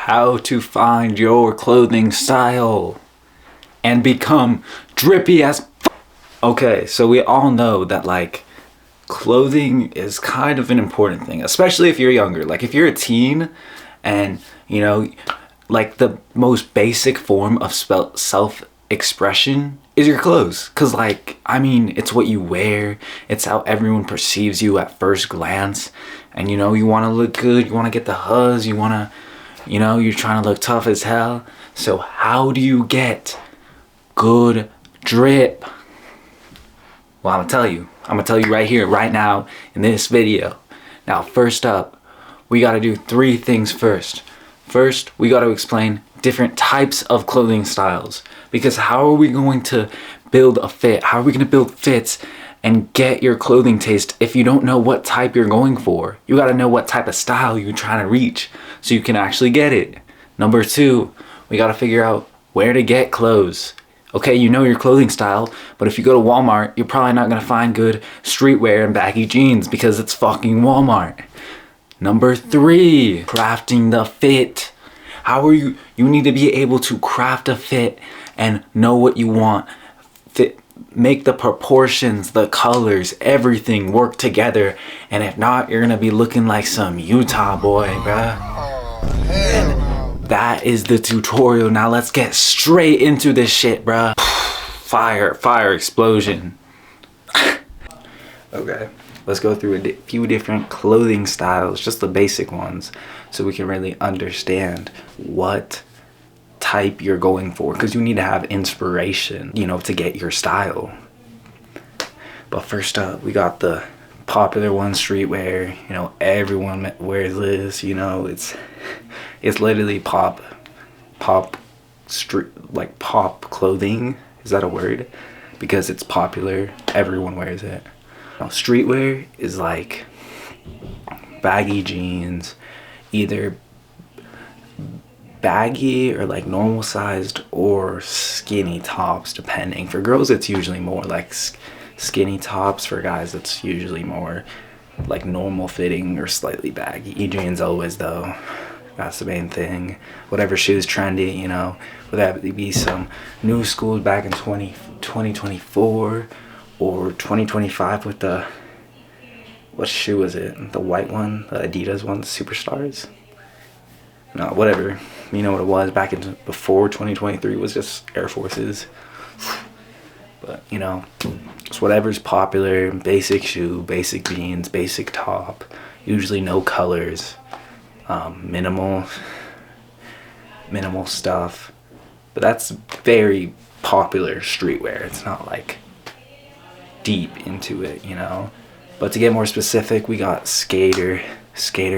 how to find your clothing style and become drippy as Okay, so we all know that like clothing is kind of an important thing, especially if you're younger. Like if you're a teen and you know, like the most basic form of self-expression is your clothes. Cause like, I mean, it's what you wear. It's how everyone perceives you at first glance. And you know, you want to look good. You want to get the huzz. You want to, you know, you're trying to look tough as hell. So how do you get good drip? Well, I'm gonna tell you right here, right now, in this video. Now, first up, we gotta do 3 things first. First, we gotta explain different types of clothing styles. Because how are we going to build a fit? How are we gonna build fits and get your clothing taste if you don't know what type you're going for? You gotta know what type of style you're trying to reach so you can actually get it. Number 2, we gotta figure out where to get clothes. Okay, you know your clothing style, but if you go to Walmart, you're probably not gonna find good streetwear and baggy jeans because it's fucking Walmart. Number 3, crafting the fit. How are you need to be able to craft a fit and know what you want. Make the proportions, the colors, everything work together. And if not, you're gonna be looking like some Utah boy, bruh. And that is the tutorial. Now let's get straight into this shit, bruh. Fire explosion. Okay, let's go through a few different clothing styles, just the basic ones, so we can really understand what type you're going for, because you need to have inspiration, you know, to get your style. But first up, we got the popular one, streetwear. You know, everyone wears this, you know, it's literally pop clothing. Is that a word? Because it's popular, everyone wears it. Now, streetwear is like baggy jeans, either baggy or like normal sized or skinny tops, depending. For girls, it's usually more like skinny tops. For guys, it's usually more like normal fitting or slightly baggy. Jeans always, though. That's the main thing. Whatever shoe's trendy, you know, whether that be some new school back in 2024 or 2025 with the, what shoe was it? The white one, the Adidas one, the Superstars? No, whatever. You know what it was back in before 2023 was just Air Forces. But, you know, it's whatever's popular. Basic shoe, basic jeans, basic top. Usually no colors. Minimal stuff, but that's very popular streetwear. It's not like deep into it, you know. But to get more specific, we got skater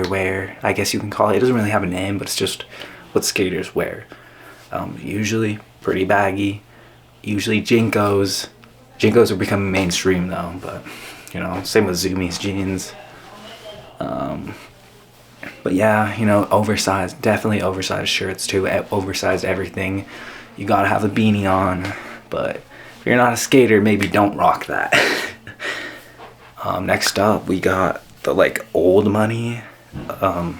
wear, I guess you can call it. It doesn't really have a name, but it's just what skaters wear. Usually pretty baggy. Usually Jinkos are becoming mainstream though, but you know, same with Zoomies jeans. But yeah, you know, oversized, definitely oversized shirts too, oversized everything. You gotta have a beanie on, but if you're not a skater, maybe don't rock that. Next up, we got the like old money. I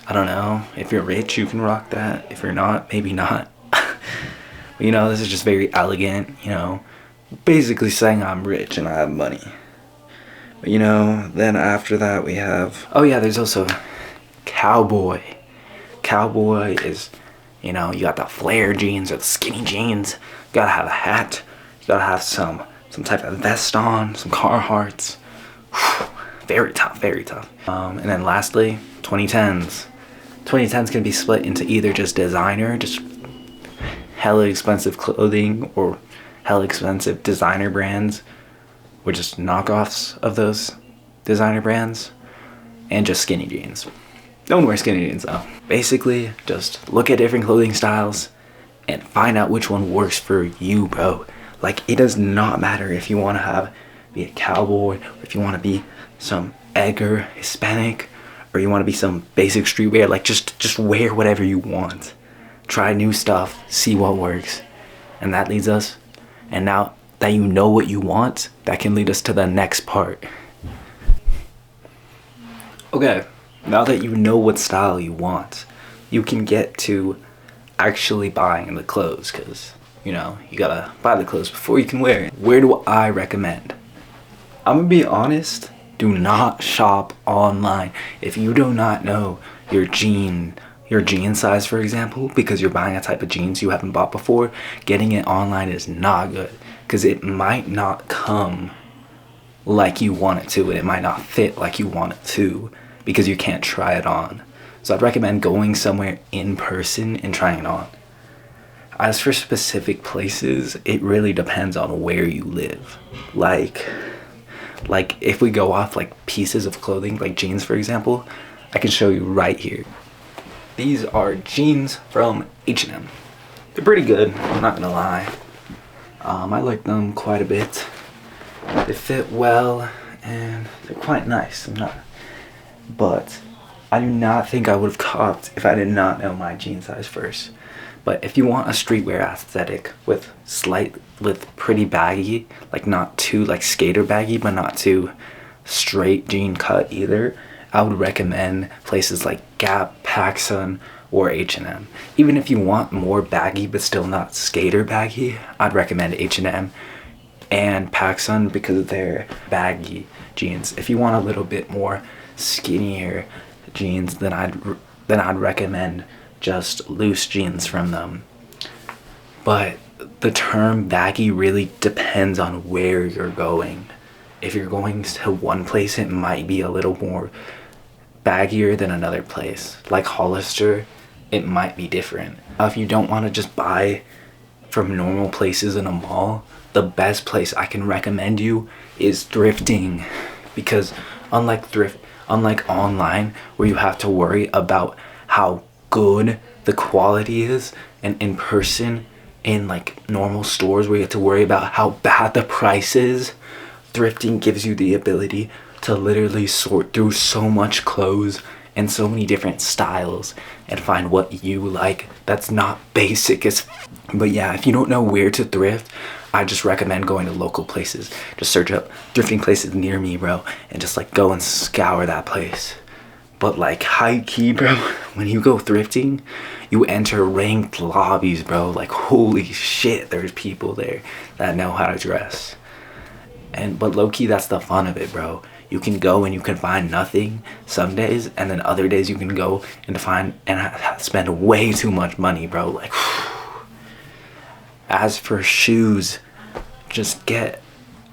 don't know, if you're rich, you can rock that. If you're not, maybe not. But, you know, this is just very elegant, you know, basically saying I'm rich and I have money. But you know, then after that we have, oh yeah, there's also cowboy. Cowboy is, you know, you got the flare jeans or the skinny jeans. You gotta have a hat. You gotta have some type of vest on, some Carhartts. Very tough, very tough. And then lastly, 2010s. 2010s can be split into either just designer, just hella expensive clothing, or hella expensive designer brands, or just knockoffs of those designer brands, and just skinny jeans. Don't wear skinny jeans though. Basically, just look at different clothing styles and find out which one works for you, bro. Like, it does not matter if you want to be a cowboy, or if you want to be some Edgar Hispanic, or you want to be some basic streetwear. Like, just wear whatever you want. Try new stuff, see what works. And that leads us, and now that you know what you want, that can lead us to the next part. Okay, now that you know what style you want, you can get to actually buying the clothes, because you know you gotta buy the clothes before you can wear it. Where do I recommend? I'm gonna be honest, do not shop online. If you do not know your jean size, for example, because you're buying a type of jeans you haven't bought before, getting it online is not good, because it might not come like you want it to, and it might not fit like you want it to, because you can't try it on. So I'd recommend going somewhere in person and trying it on. As for specific places, it really depends on where you live. Like if we go off like pieces of clothing, like jeans for example, I can show you right here. These are jeans from H&M. They're pretty good, I'm not gonna lie. I like them quite a bit. They fit well and they're quite nice. But I do not think I would have copped if I did not know my jean size first. But if you want a streetwear aesthetic with pretty baggy, like not too like skater baggy, but not too straight jean cut either, I would recommend places like Gap, PacSun, or H&M. Even if you want more baggy but still not skater baggy, I'd recommend H&M and PacSun because they're baggy jeans. If you want a little bit more skinnier jeans, then I'd recommend just loose jeans from them. But the term baggy really depends on where you're going. If you're going to one place, it might be a little more baggier than another place. Like Hollister, it might be different. If you don't want to just buy from normal places in a mall, the best place I can recommend you is thrifting, because unlike online where you have to worry about how good the quality is, and in person in like normal stores where you have to worry about how bad the price is, thrifting gives you the ability to literally sort through so much clothes and so many different styles and find what you like that's not basic as but yeah, if you don't know where to thrift, I just recommend going to local places. Just search up thrifting places near me, bro, and just like go and scour that place. But like high key, bro, when you go thrifting, you enter ranked lobbies, bro. Like holy shit, there's people there that know how to dress. But low key, that's the fun of it, bro. You can go and you can find nothing some days, and then other days you can go and spend way too much money, bro. Like, as for shoes,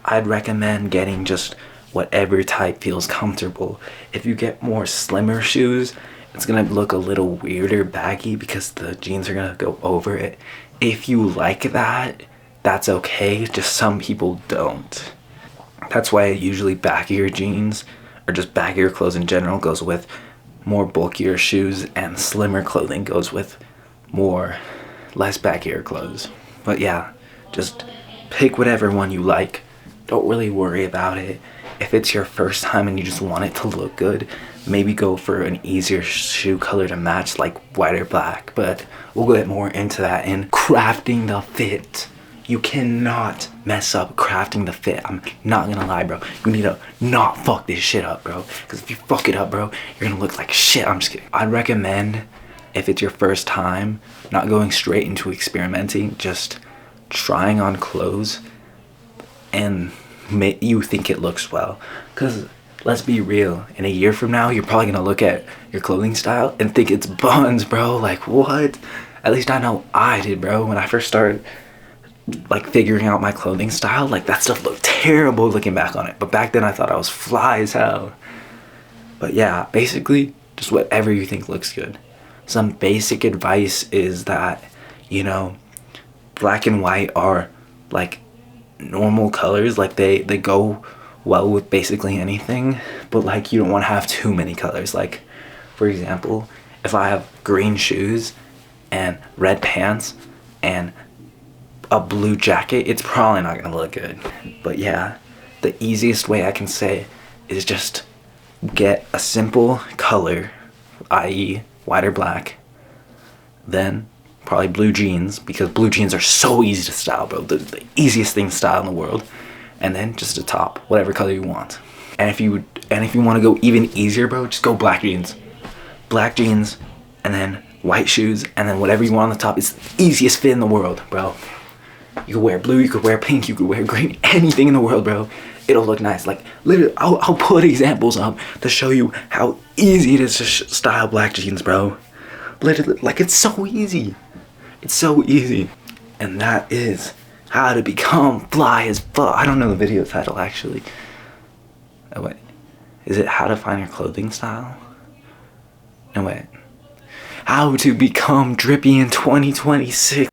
I'd recommend getting just whatever type feels comfortable. If you get more slimmer shoes, it's gonna look a little weirder baggy because the jeans are gonna go over it. If you like that, that's okay. Just some people don't. That's why usually baggier jeans, or just baggier clothes in general, goes with more bulkier shoes, and slimmer clothing goes with less baggier clothes. But yeah, just pick whatever one you like. Don't really worry about it. If it's your first time and you just want it to look good, maybe go for an easier shoe color to match, like white or black. But we'll get more into that in crafting the fit. You cannot mess up crafting the fit. I'm not gonna lie, bro. You need to not fuck this shit up, bro. Because if you fuck it up, bro, you're gonna look like shit. I'm just kidding. I'd recommend, if it's your first time, not going straight into experimenting, just trying on clothes and you think it looks well. Because let's be real, in a year from now, you're probably gonna look at your clothing style and think it's buns, bro. Like, what? At least I know I did, bro. When I first started like figuring out my clothing style, like that stuff looked terrible looking back on it, but back then I thought I was fly as hell. But yeah, basically just whatever you think looks good. Some basic advice is that, you know, black and white are like normal colors, like they go well with basically anything, but like you don't want to have too many colors. Like for example, if I have green shoes and red pants and a blue jacket, it's probably not gonna look good. But yeah, the easiest way I can say is just get a simple color, i.e. white or black, then probably blue jeans, because blue jeans are so easy to style, bro. The easiest thing to style in the world. And then just a top, whatever color you want. And if you want to go even easier, bro, just go black jeans, and then white shoes, and then whatever you want on the top. It's the easiest fit in the world, bro. You could wear blue, you could wear pink, you could wear green, anything in the world, bro. It'll look nice. Like, literally, I'll put examples up to show you how easy it is to style black jeans, bro. Literally, like, it's so easy. It's so easy. And that is how to become fly as fuck. I don't know the video title, actually. Oh, wait. Is it how to find your clothing style? No, wait. How to become drippy in 2026.